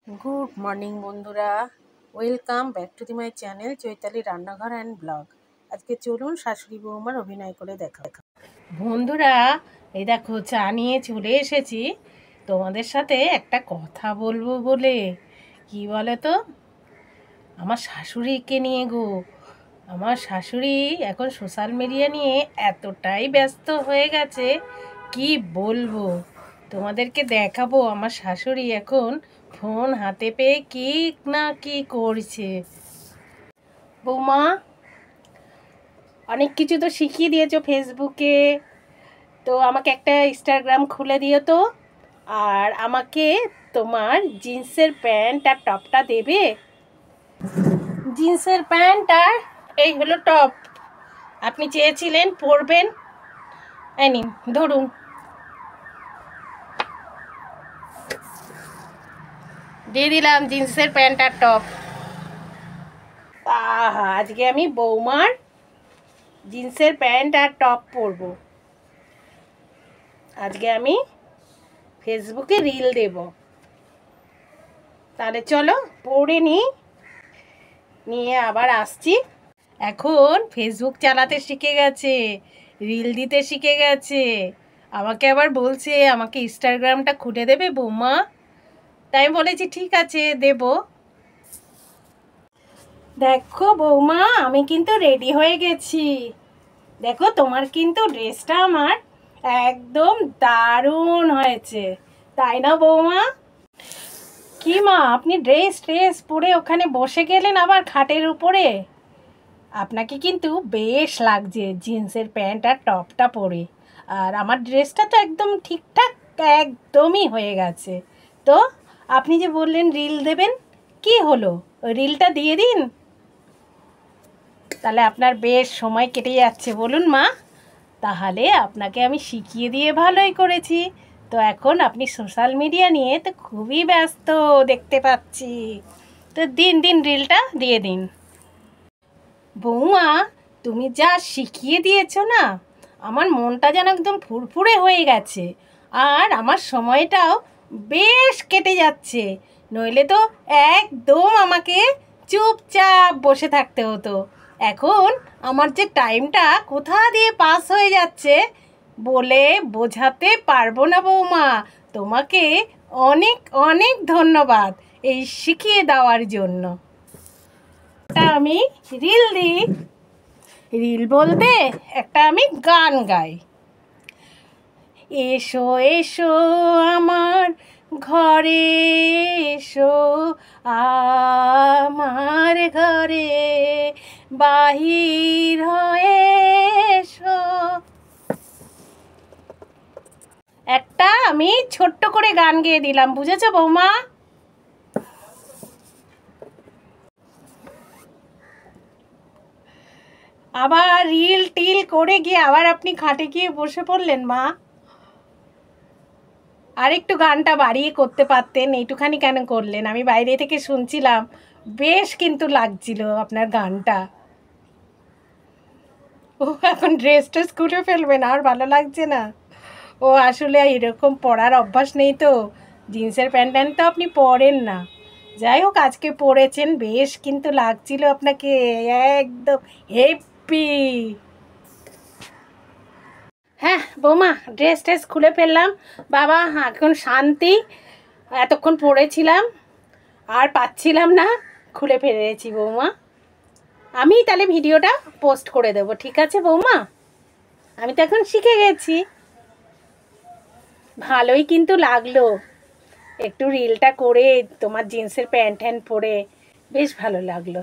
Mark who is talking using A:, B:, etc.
A: Good morning বন্ধুরা, welcome back to the my channel Chaitali রান্নাঘর and blog. আজকে চলুন শাশুড়ি বৌমার অভিনয় করে দেখা। বন্ধুরা, এই দেখো চা নিয়ে চলে এসেছি তোমাদের সাথে একটা কথা বলবো বলে। কি বলে তো, আমার শাশুড়িকে নিয়ে গো। আমার শাশুড়ি এখন সোশ্যাল মিডিয়া নিয়ে এতটাই ব্যস্ত হয়ে গেছে, কি বলবো। তোমাদেরকে দেখাবো আমার শাশুড়ি এখন ফোন হাতে পেয়ে কি না কি করছে। বৌমা, অনেক কিছু তো শিখিয়ে দিয়েছো ফেসবুকে, তো আমাকে একটা ইনস্টাগ্রাম খুলে দিও তো। আর আমাকে তোমার জিন্সের প্যান্ট আর টপটা দেবে। জিন্সের প্যান্ট আর এই হলো টপ, আপনি চেয়েছিলেন পরবেন। এই নিন, ধরুন। দিয়ে দিলাম জিন্সের প্যান্ট আর টপ। আহা, আজকে আমি বৌমার জিন্সের প্যান্ট আর টপ পরবো। আজকে আমি ফেসবুকে রিল দেব। তাহলে চলো পরে নিয়ে আবার আসছি। এখন ফেসবুক চালাতে শিখে গেছে, রিল দিতে শিখে গেছে। আমাকে আবার বলছে আমাকে ইনস্টাগ্রামটা খুলে দেবে বৌমা। তাই আমি বলেছি ঠিক আছে, দেব। দেখো বৌমা, আমি কিন্তু রেডি হয়ে গেছি। দেখো, তোমার কিন্তু ড্রেসটা আমার একদম দারুণ হয়েছে, তাই না বৌমা? কি মা, আপনি ড্রেস পরে ওখানে বসে গেলেন আবার খাটের উপরে? আপনাকে কিন্তু বেশ লাগছে জিন্সের প্যান্ট আর টপটা পরে। আর আমার ড্রেসটা তো একদম ঠিকঠাক একদমই হয়ে গেছে। তো আপনি যে বললেন রিল দেবেন, কি হলো? রিলটা দিয়ে দিন। তাহলে আপনার বেশ সময় কেটে যাচ্ছে, বলুন মা। তাহলে আপনাকে আমি শিখিয়ে দিয়ে ভালোই করেছি। তো এখন আপনি সোশ্যাল মিডিয়া নিয়ে তো খুবই ব্যস্ত দেখতে পাচ্ছি। তো দিন রিলটা দিয়ে দিন। বৌমা, তুমি যা শিখিয়ে দিয়েছো না, আমার মনটা যেন একদম ফুরফুরে হয়ে গেছে। আর আমার সময়টাও বেশ কেটে যাচ্ছে। নইলে তো একদম আমাকে চুপচাপ বসে থাকতে হতো। এখন আমার যে টাইমটা কোথা দিয়ে পাস হয়ে যাচ্ছে বলে বোঝাতে পারবো না বৌমা। তোমাকে অনেক অনেক ধন্যবাদ এই শিখিয়ে দেওয়ার জন্য। আমি রিল দিই, রিল বলতে একটা আমি গান গাই। এসো এসো আমার ঘরে, এসো আমার ঘরে, বাহির হয়ে এসো। একটা আমি ছোট্ট করে গান গেয়ে দিলাম, বুঝেছো বৌমা? আবার রিল টিল করে গিয়ে আবার আপনি খাটে গিয়ে বসে পড়লেন মা। আর একটু গানটা বাড়িয়ে করতে পারতেন, এইটুখানি কেন করলেন? আমি বাইরে থেকে শুনছিলাম, বেশ কিন্তু লাগছিল আপনার গানটা। ও এখন ড্রেস ট্রেস খুলে ফেলবেন, আর ভালো লাগছে না? ও আসলে এরকম পরার অভ্যাস নেই তো, জিন্সের প্যান্ট ট্যান্ট তো আপনি পরেন না। যাই হোক, আজকে পরেছেন, বেশ কিন্তু লাগছিল আপনাকে, একদম হেপি। হ্যাঁ বৌমা, ড্রেস ট্রেস খুলে ফেললাম। বাবা, এখন শান্তি। এতক্ষণ পড়েছিলাম, আর পাচ্ছিলাম না, খুলে ফেলেছি বৌমা। আমি তাহলে ভিডিওটা পোস্ট করে দেবো, ঠিক আছে বৌমা? আমি তো এখন শিখে গেছি। ভালোই কিন্তু লাগলো একটু রিলটা করে, তোমার জিন্সের প্যান্ট ট্যান্ট পরে বেশ ভালো লাগলো।